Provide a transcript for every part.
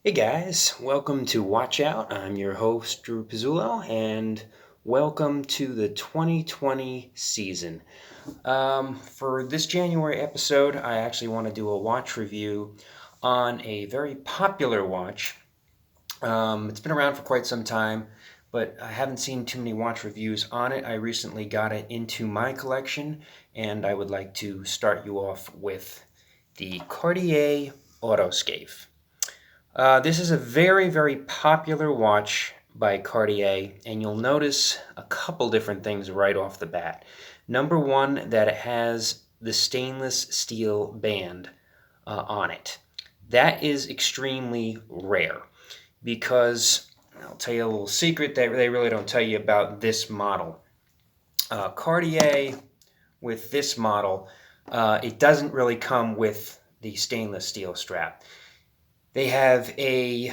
Hey guys, welcome to Watch Out. I'm your host, Drew Pizzulo, and welcome to the 2020 season. For this January episode, I actually want to do a watch review on a very popular watch. It's been around for quite some time, but I haven't seen too many watch reviews on it. I recently got it into my collection, and I would like to start you off with the Cartier Autoscape. This is a very, very popular watch by Cartier, and you'll notice a couple different things right off the bat. Number one, that it has the stainless steel band on it. That is extremely rare because I'll tell you a little secret that they really don't tell you about this model. Cartier, with this model, it doesn't really come with the stainless steel strap. They have a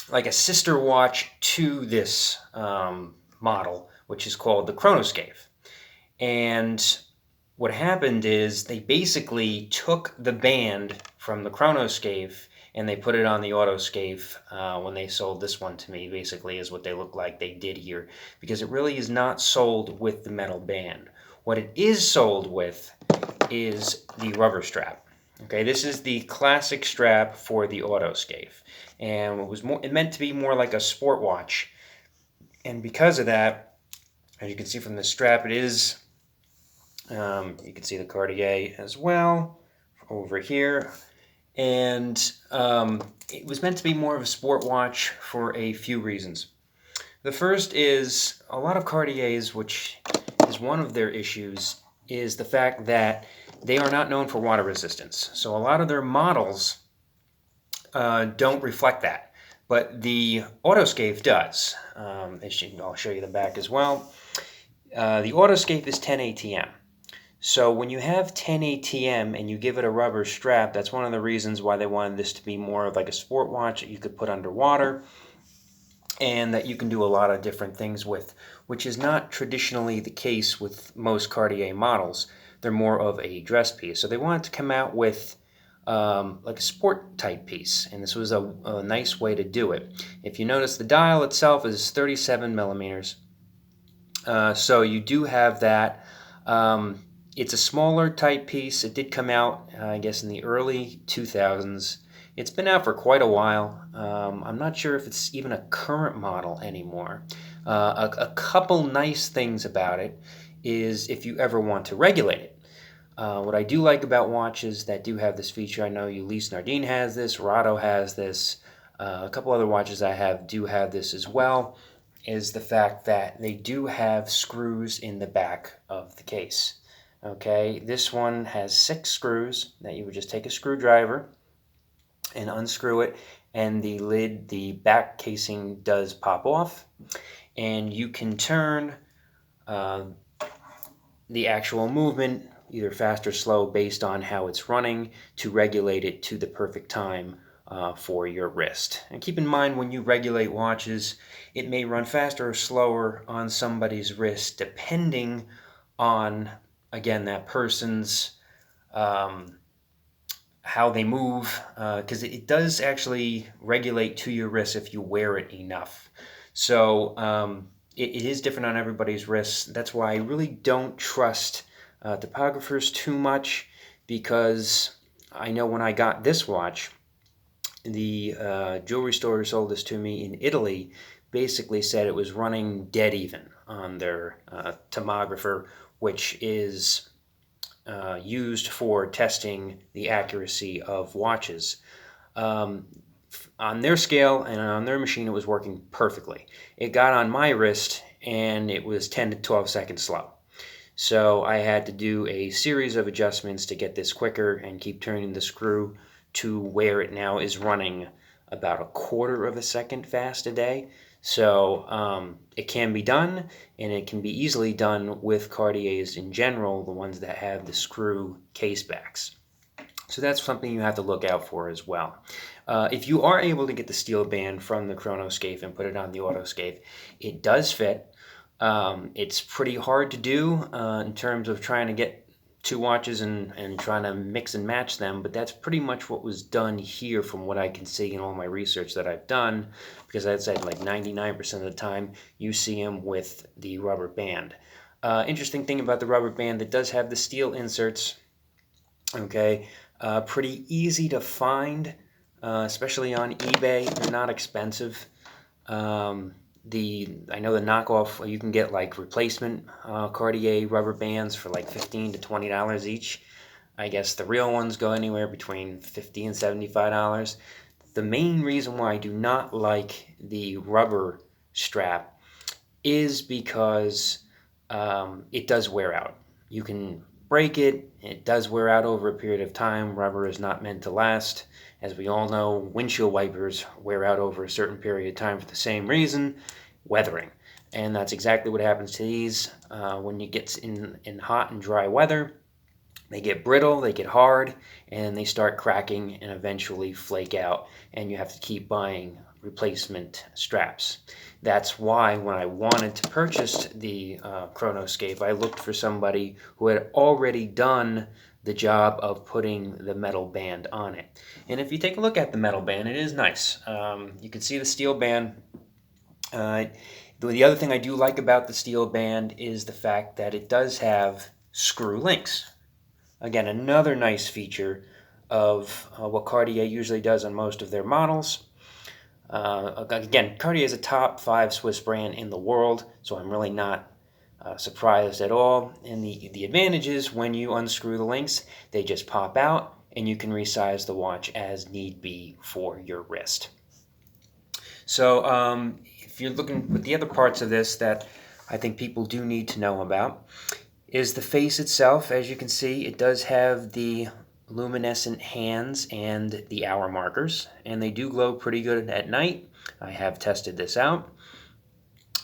like a sister watch to this model, which is called the CHRONOSCAPH. And what happened is they basically took the band from the CHRONOSCAPH and they put it on the Autoscape when they sold this one to me, basically is what they look like they did here, because it really is not sold with the metal band. What it is sold with is the rubber strap. Okay, this is the classic strap for the Autoscape, and it meant to be more like a sport watch. And because of that, as you can see from the strap, it is. You can see the Cartier as well over here, and it was meant to be more of a sport watch for a few reasons. The first is a lot of Cartiers, which is one of their issues, is the fact that they are not known for water resistance. So a lot of their models don't reflect that, but the Autoscape does. I'll show you the back as well. The Autoscape is 10 ATM. So when you have 10 ATM and you give it a rubber strap, that's one of the reasons why they wanted this to be more of like a sport watch that you could put underwater and that you can do a lot of different things with, which is not traditionally the case with most Cartier models. They're more of a dress piece. So they wanted to come out with like a sport type piece, and this was a nice way to do it. If you notice, the dial itself is 37 millimeters. So you do have that. It's a smaller type piece. It did come out, I guess, in the early 2000s. It's been out for quite a while. I'm not sure if it's even a current model anymore. A couple nice things about it is if you ever want to regulate it. What I do like about watches that do have this feature, I know Ulysse Nardin has this, Rado has this, a couple other watches I have do have this as well, is the fact that they do have screws in the back of the case. Okay, this one has 6 screws that you would just take a screwdriver and unscrew it, and the lid, the back casing does pop off, and you can turn the actual movement either fast or slow based on how it's running to regulate it to the perfect time for your wrist. And keep in mind, when you regulate watches, it may run faster or slower on somebody's wrist depending on, again, that person's how they move, because it does actually regulate to your wrist if you wear it enough. So it is different on everybody's wrists. That's why I really don't trust topographers too much, because I know when I got this watch, the jewelry store who sold this to me in Italy basically said it was running dead even on their tomographer, which is used for testing the accuracy of watches. On their scale and on their machine, it was working perfectly. It got on my wrist and it was 10 to 12 seconds slow. So I had to do a series of adjustments to get this quicker and keep turning the screw to where it now is running about a quarter of a second fast a day. So it can be done, and it can be easily done with Cartiers in general, the ones that have the screw case backs. So that's something you have to look out for as well. If you are able to get the steel band from the CHRONOSCAPH and put it on the Autoscape, it does fit. It's pretty hard to do in terms of trying to get two watches and trying to mix and match them, but that's pretty much what was done here from what I can see in all my research that I've done, because I'd say like 99% of the time you see them with the rubber band. Interesting thing about the rubber band, that does have the steel inserts, okay? Pretty easy to find, especially on eBay. They're not expensive. I know the knockoff, you can get like replacement Cartier rubber bands for like $15 to $20 each. I guess the real ones go anywhere between $50 and $75. The main reason why I do not like the rubber strap is because it does wear out. You can break it. It does wear out over a period of time. Rubber is not meant to last. As we all know, windshield wipers wear out over a certain period of time for the same reason, weathering. And that's exactly what happens to these. When you get in hot and dry weather, they get brittle, they get hard, and they start cracking and eventually flake out, and you have to keep buying replacement straps. That's why when I wanted to purchase the CHRONOSCAPH, I looked for somebody who had already done the job of putting the metal band on it. And if you take a look at the metal band, it is nice. You can see the steel band. The other thing I do like about the steel band is the fact that it does have screw links. Again, another nice feature of what Cartier usually does on most of their models. Again, Cartier is a top 5 Swiss brand in the world, so I'm really not surprised at all. And the advantage is when you unscrew the links, they just pop out, and you can resize the watch as need be for your wrist. So if you're looking with the other parts of this that I think people do need to know about, is the face itself. As you can see, it does have the luminescent hands and the hour markers, and they do glow pretty good at night. I have tested this out.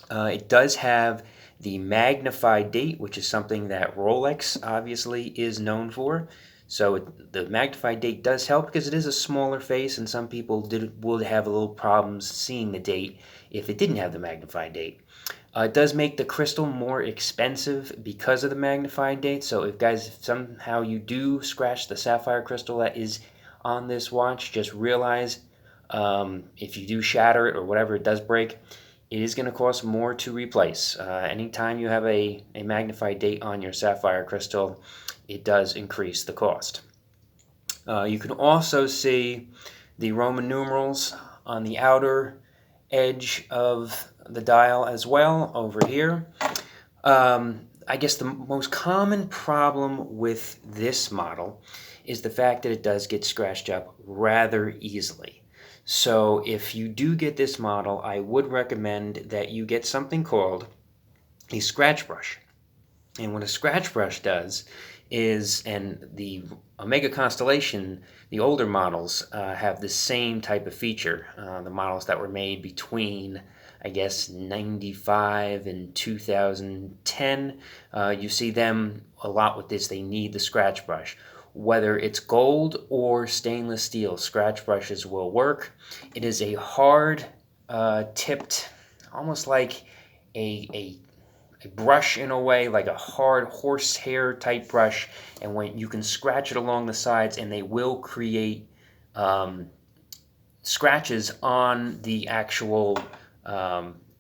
It does have the magnified date, which is something that Rolex obviously is known for. So the magnified date does help because it is a smaller face, and some people would have a little problems seeing the date if it didn't have the magnified date. It does make the crystal more expensive because of the magnified date. So if somehow you do scratch the sapphire crystal that is on this watch, just realize if you do shatter it or whatever, it does break, it is going to cost more to replace. Anytime you have a magnified date on your sapphire crystal, it does increase the cost. You can also see the Roman numerals on the outer edge of the dial as well over here. I guess the most common problem with this model is the fact that it does get scratched up rather easily. So if you do get this model, I would recommend that you get something called a scratch brush. And what a scratch brush does is, and the Omega Constellation, the older models have the same type of feature. The models that were made between, I guess, 95 and 2010, you see them a lot with this. They need the scratch brush. Whether it's gold or stainless steel, scratch brushes will work. It is a hard tipped, almost like a brush in a way, like a hard horsehair type brush, and when you can scratch it along the sides, and they will create scratches on the actual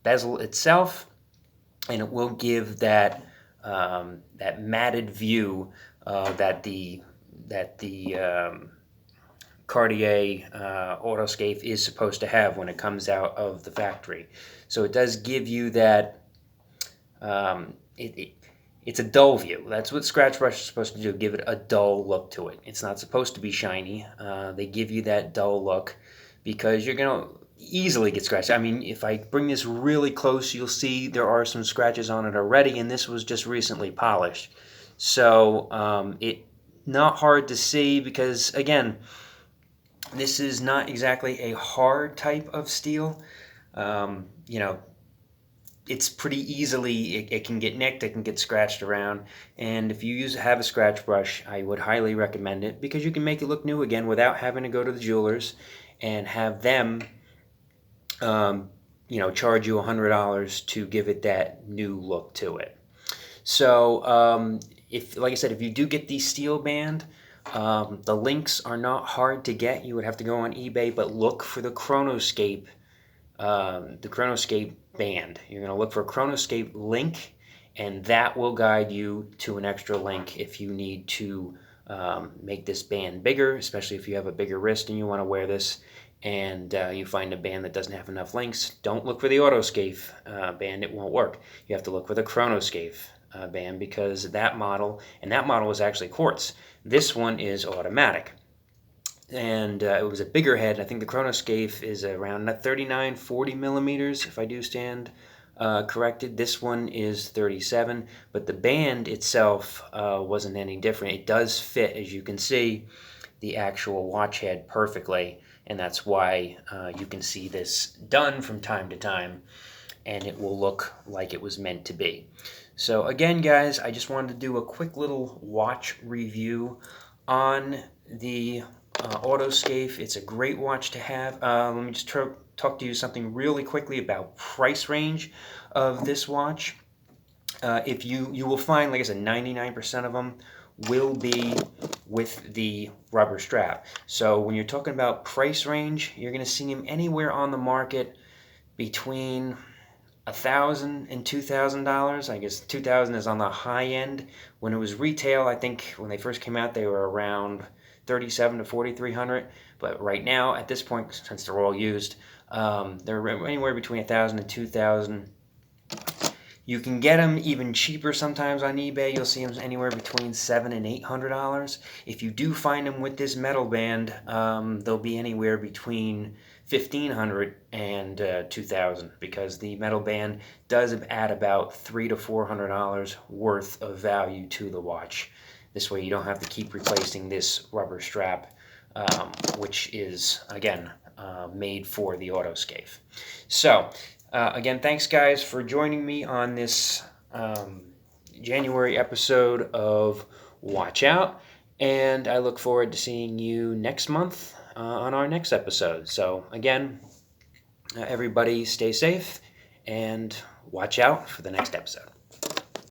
bezel itself, and it will give that that matted view that the Cartier Autoscape is supposed to have when it comes out of the factory. So it does give you that. It's a dull view. That's what scratch brush is supposed to do, give it a dull look to it. It's not supposed to be shiny. They give you that dull look because you're going to easily get scratched. I mean, if I bring this really close, you'll see there are some scratches on it already, and this was just recently polished. So it not hard to see because, again, this is not exactly a hard type of steel. You know, it's pretty easily, it can get nicked, it can get scratched around, and if you have a scratch brush, I would highly recommend it because you can make it look new again without having to go to the jewelers and have them charge you $100 to give it that new look to it. So if, like I said, if you do get the steel band, the links are not hard to get. You would have to go on eBay, but look for the Chronoscape band. You're going to look for a Chronoscape link, and that will guide you to an extra link if you need to make this band bigger, especially if you have a bigger wrist and you want to wear this, and you find a band that doesn't have enough links. Don't look for the Autoscape band. It won't work. You have to look for the Chronoscape band, because that model is actually quartz. This one is automatic. And it was a bigger head. I think the Chronoscape is around 39, 40 millimeters, if I do stand corrected. This one is 37, but the band itself wasn't any different. It does fit, as you can see, the actual watch head perfectly, and that's why you can see this done from time to time, and it will look like it was meant to be. So again, guys, I just wanted to do a quick little watch review on the Autoscape. It's a great watch to have. Let me just talk to you something really quickly about price range of this watch. If you will find, like I said, 99% of them will be with the rubber strap. So when you're talking about price range, you're going to see them anywhere on the market between $1,000 and $2,000. I guess $2,000 is on the high end. When it was retail, I think when they first came out, they were around $3,700 to $4,300. But right now, at this point, since they're all used, they're anywhere between $1,000 and $2,000. You can get them even cheaper sometimes on eBay. You'll see them anywhere between $700 and $800. If you do find them with this metal band, they'll be anywhere between $1,500 and $2,000, because the metal band does add about $300 to $400 worth of value to the watch. This way you don't have to keep replacing this rubber strap, which is, again, made for the Autoscape. So, again, thanks, guys, for joining me on this January episode of Watch Out, and I look forward to seeing you next month on our next episode. So, again, everybody stay safe and watch out for the next episode.